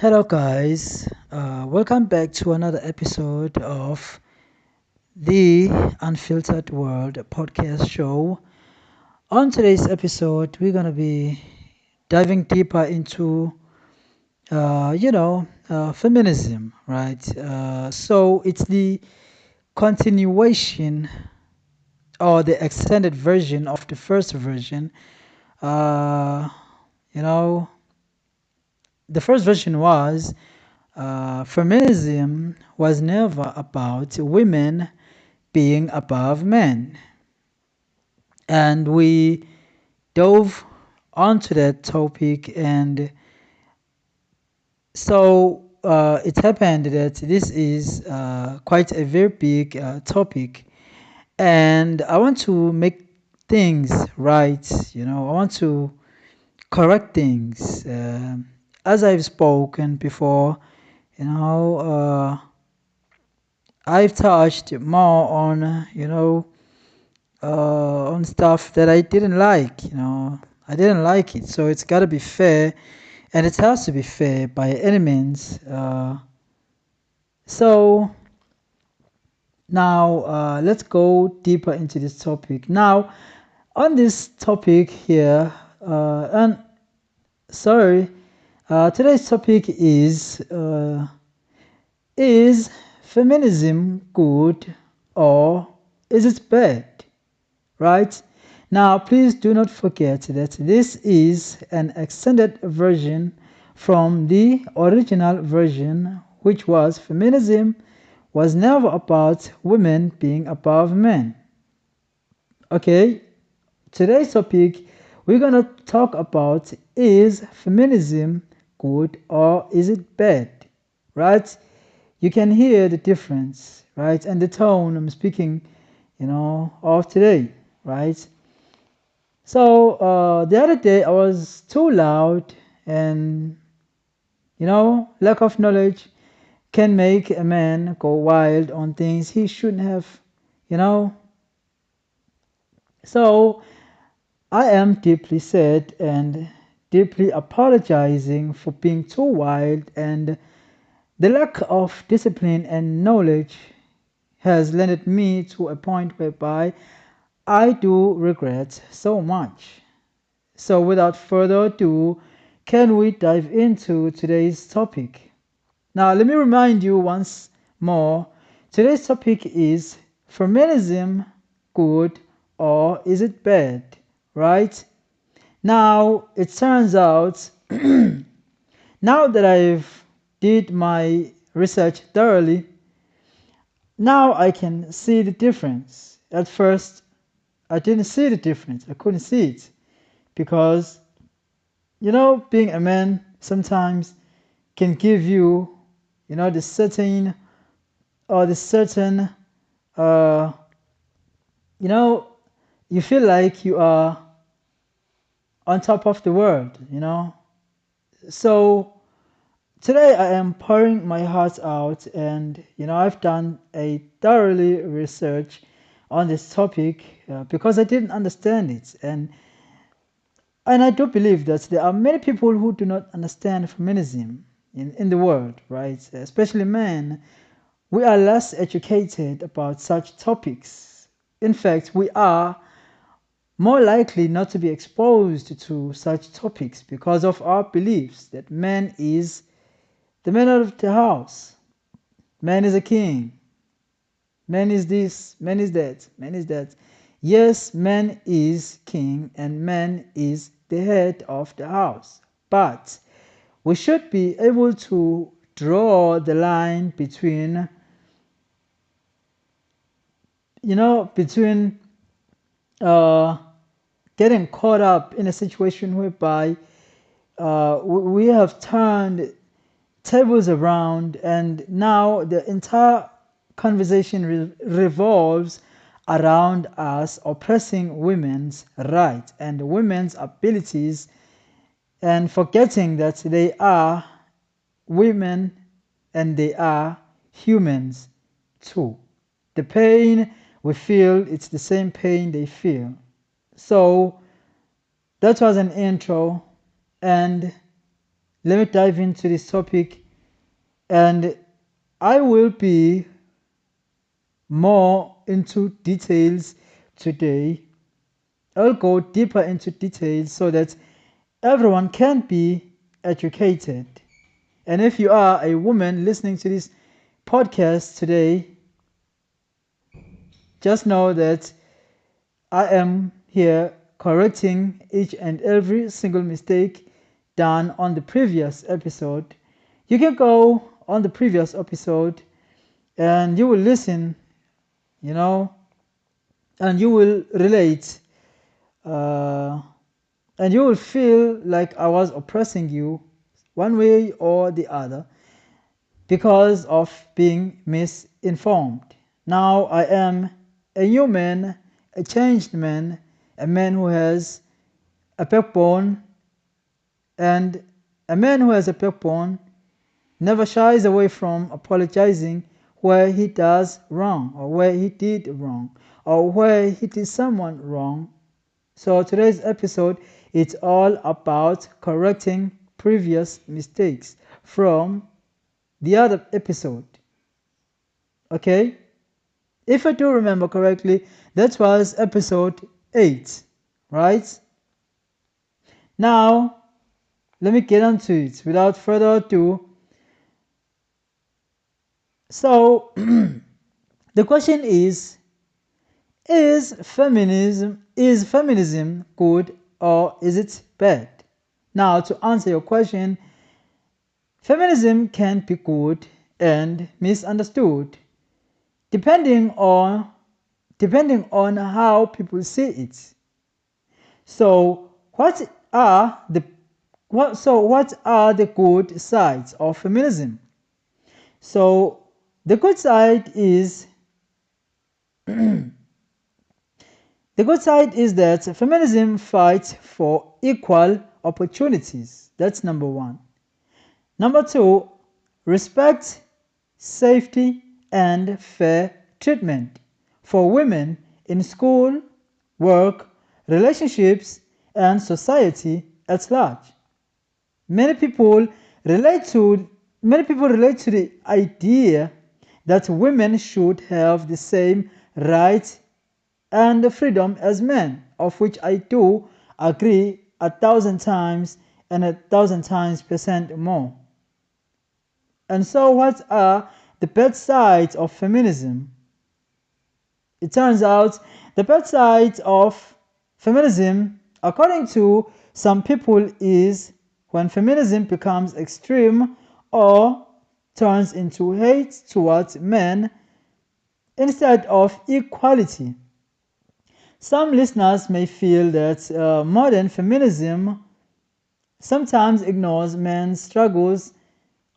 Hello, guys. Welcome back to another episode of the Unfiltered World podcast show. On today's episode, we're going to be diving deeper into, feminism, right? So it's the continuation or the extended version of the first version. Uh, you know, the first version was feminism was never about women being above men. And we dove onto that topic, and so it happened that this is quite a very big topic, and I want to make things right. I want to correct things. As I've spoken before, you know, I've touched more on, on stuff that I didn't like. I didn't like it, so it's got to be fair, and it has to be fair by any means. So now let's go deeper into this topic. Now, on this topic here, and sorry, today's topic is feminism good or is it bad? Right? Now, please do not forget that this is an extended version from the original version, which was feminism was never about women being above men. Okay, today's topic we're gonna talk about is feminism good or is it bad? Right? You can hear the difference, right? And the tone I'm speaking, of today, right? So the other day I was too loud, and lack of knowledge can make a man go wild on things he shouldn't have, you know. So I am deeply sad and deeply apologizing for being too wild, and the lack of discipline and knowledge has landed me to a point whereby I do regret so much. So, without further ado, can we dive into today's topic? Now, let me remind you once more, today's topic is feminism good or is it bad? Right? Now, it turns out, now that I've did my research thoroughly, now I can see the difference. At first, I didn't see the difference. I couldn't see it because being a man sometimes can give you, the certain or the certain, uh, you know, you feel like you are on top of the world. So today I am pouring my heart out, and I've done a thoroughly research on this topic because I didn't understand it, and I do believe that there are many people who do not understand feminism in the world, right? Especially men. We are less educated about such topics. In fact, we are more likely not to be exposed to such topics because of our beliefs that man is the man of the house, man is a king, man is this, man is that, man is that. Yes, man is king and man is the head of the house. But we should be able to draw the line between, between uh, getting caught up in a situation whereby we have turned tables around, and now the entire conversation revolves around us oppressing women's rights and women's abilities, and forgetting that they are women and they are humans too. The pain we feel, it's the same pain they feel. So that was an intro, and let me dive into this topic, and I will be more into details today. I'll go deeper into details so that everyone can be educated. And if you are a woman listening to this podcast today, just know that I am here correcting each and every single mistake done on the previous episode. You can go on the previous episode and you will listen, you know, and you will relate, uh, and you will feel like I was oppressing you one way or the other because of being misinformed. Now I am a new man, a changed man, a man who has a backbone, and a man who has a backbone never shies away from apologizing where he does wrong or where he did wrong or where he did someone wrong. So today's episode is all about correcting previous mistakes from the other episode. Okay? If I do remember correctly, that was episode 8, right? Now, let me get on to it without further ado. So, the question is feminism good or is it bad? Now, to answer your question, feminism can be good and misunderstood depending on how people see it. So, what are the good sides of feminism? So, the good side is that feminism fights for equal opportunities. That's number one. Number two, respect, safety, and fair treatment for women in school, work, relationships, and society at large. Many people many people relate to the idea that women should have the same rights and freedom as men, of which I do agree 1,000 times and 1,000 times% more. And so, what are the bad sides of feminism? It turns out the bad side of feminism, according to some people, is when feminism becomes extreme or turns into hate towards men instead of equality. Some listeners may feel that modern feminism sometimes ignores men's struggles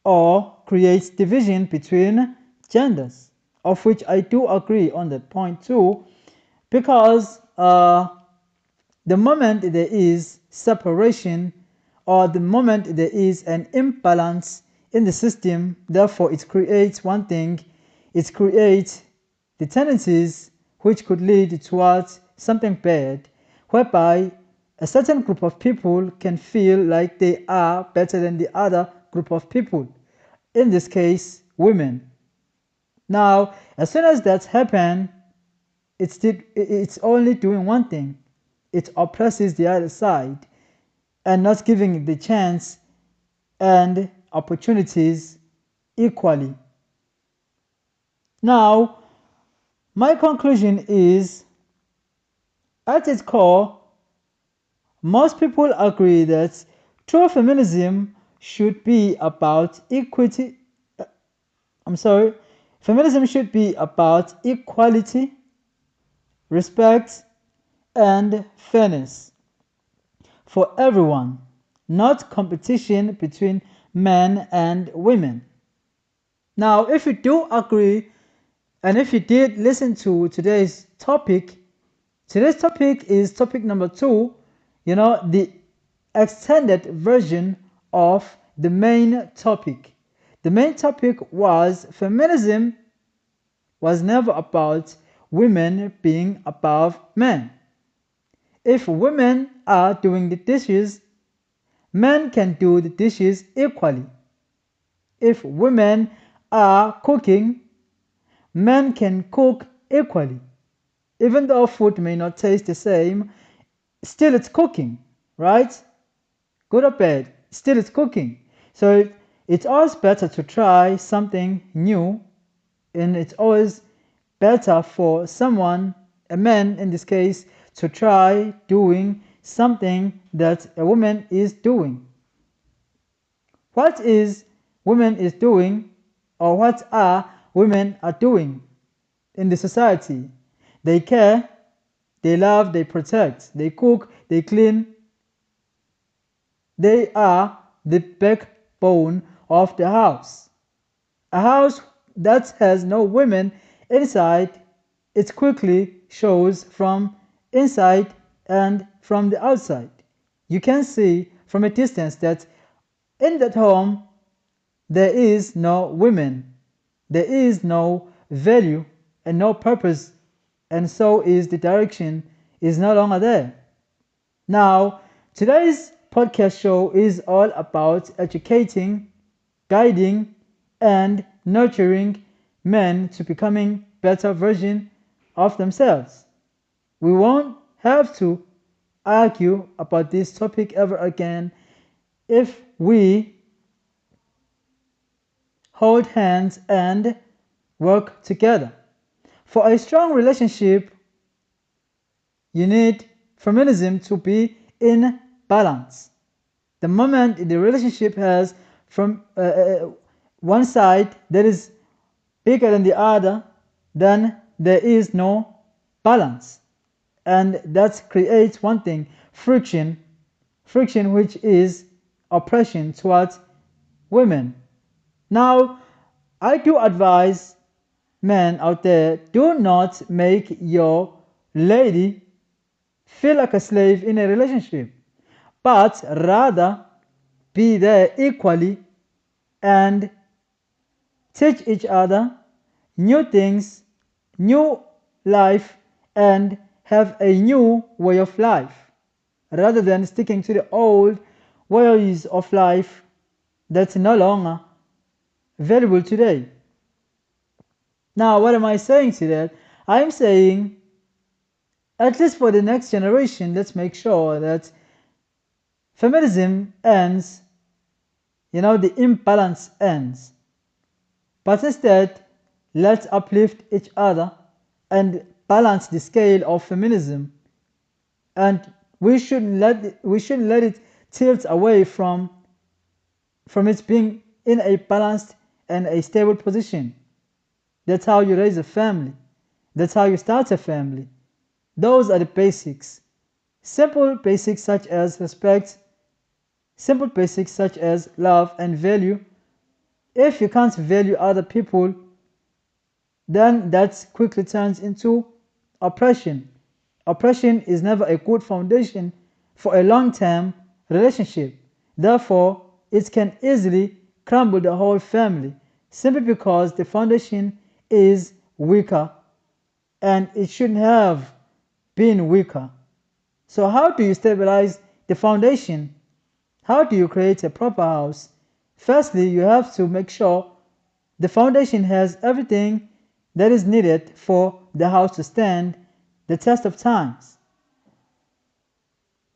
or creates division between genders, of which I do agree on that point too, because the moment there is separation or the moment there is an imbalance in the system, therefore it creates one thing, it creates the tendencies which could lead towards something bad, whereby a certain group of people can feel like they are better than the other group of people, in this case, women. Now, as soon as that happens, it's only doing one thing, it oppresses the other side and not giving it the chance and opportunities equally. Now, my conclusion is at its core, most people agree that true feminism should be about equity. I'm sorry, feminism should be about equality, respect, and fairness for everyone, not competition between men and women. Now, if you do agree and if you did listen to today's topic is topic number 2, the extended version of the main topic. The main topic was feminism was never about women being above men. If women are doing the dishes, Men can do the dishes equally. If women are cooking, men can cook equally. Even though food may not taste the same, still it's cooking, right? Good or bad, still it's cooking. So it's always better to try something new, and it's always better for someone, a man in this case, to try doing something that a woman is doing. What is women is doing, or what are women are doing in the society? They care, they love, they protect, they cook, they clean. They are the backbone of the house. A house that has no women inside, it quickly shows from inside and from the outside. You can see from a distance that in that home there is no women, there is no value and no purpose, and so is the direction is no longer there. Now, today's podcast show is all about educating, guiding, and nurturing men to becoming better version of themselves. We won't have to argue about this topic ever again if we hold hands and work together. For a strong relationship, you need feminism to be in balance. The moment the relationship has from one side that is bigger than the other, then there is no balance. And that creates one thing, friction, friction which is oppression towards women. Now, I do advise men out there, do not make your lady feel like a slave in a relationship, but rather be there equally and teach each other new things, new life, and have a new way of life rather than sticking to the old ways of life that's no longer valuable today. Now, what am I saying to that? I'm saying, at least for the next generation, let's make sure that feminism ends, the imbalance ends. But instead, let's uplift each other and balance the scale of feminism. And we shouldn't let it tilt away from it being in a balanced and a stable position. That's how you raise a family. That's how you start a family. Those are the basics. Simple basics such as respect, simple basics such as love and value. If you can't value other people, then that quickly turns into oppression. Oppression is never a good foundation for a long-term relationship. Therefore, it can easily crumble the whole family simply because the foundation is weaker and it shouldn't have been weaker. So, how do you stabilize the foundation? How do you create a proper house? Firstly, you have to make sure the foundation has everything that is needed for the house to stand the test of times.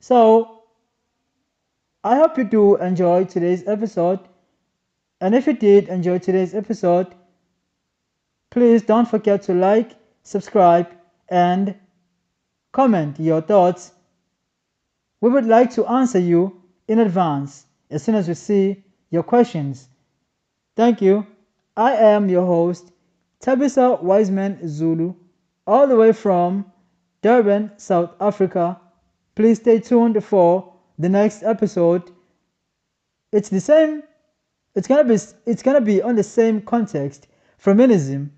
So, I hope you do enjoy today's episode. And if you did enjoy today's episode, please don't forget to like, subscribe, and comment your thoughts. We would like to answer you in advance as soon as we see your questions. Thank you. I am your host, Tabitha Wiseman Zulu, all the way from Durban, South Africa. Please stay tuned for the next episode. It's the same. It's gonna be on the same context, feminism,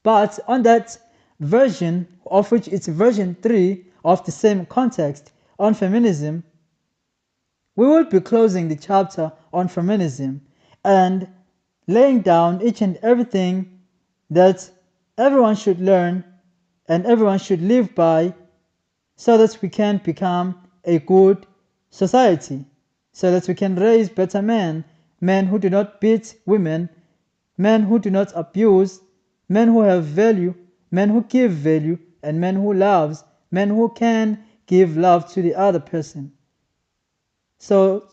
but on that version of which it's version 3 of the same context on feminism, we will be closing the chapter on feminism and laying down each and everything that everyone should learn and everyone should live by so that we can become a good society. so that we can raise better men, men who do not beat women, men who do not abuse, men who have value, men who give value, and men who loves, men who can give love to the other person. So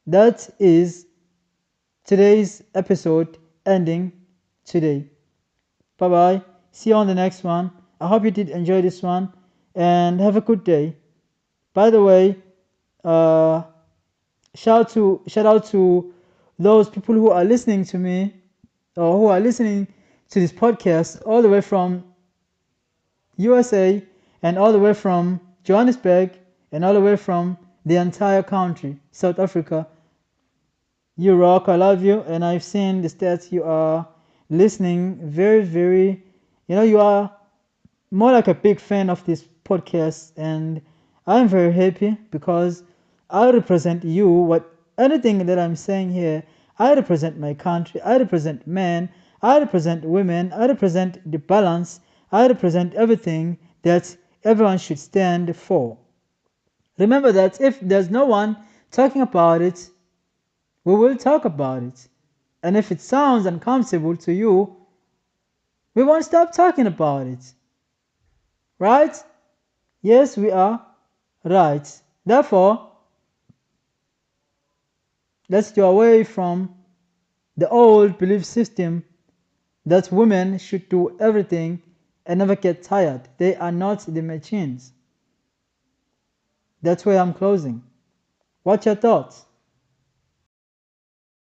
that is today's episode ending today. Bye bye. See you on the next one. I hope you did enjoy this one and have a good day. By the way, uh, shout out to those people who are listening to me or who are listening to this podcast all the way from USA and all the way from Johannesburg and all the way from the entire country, South Africa. You rock, I love you, and I've seen the stats you are listening very, very, you are more like a big fan of this podcast, and I'm very happy because I represent you. What anything that I'm saying here, I represent my country, I represent men, I represent women, I represent the balance, I represent everything that everyone should stand for. Remember that if there's no one talking about it, we will talk about it. And if it sounds uncomfortable to you, we won't stop talking about it. Right? Yes, we are right. Therefore, let's go away from the old belief system that women should do everything and never get tired. They are not the machines. That's where I'm closing. What's your thoughts?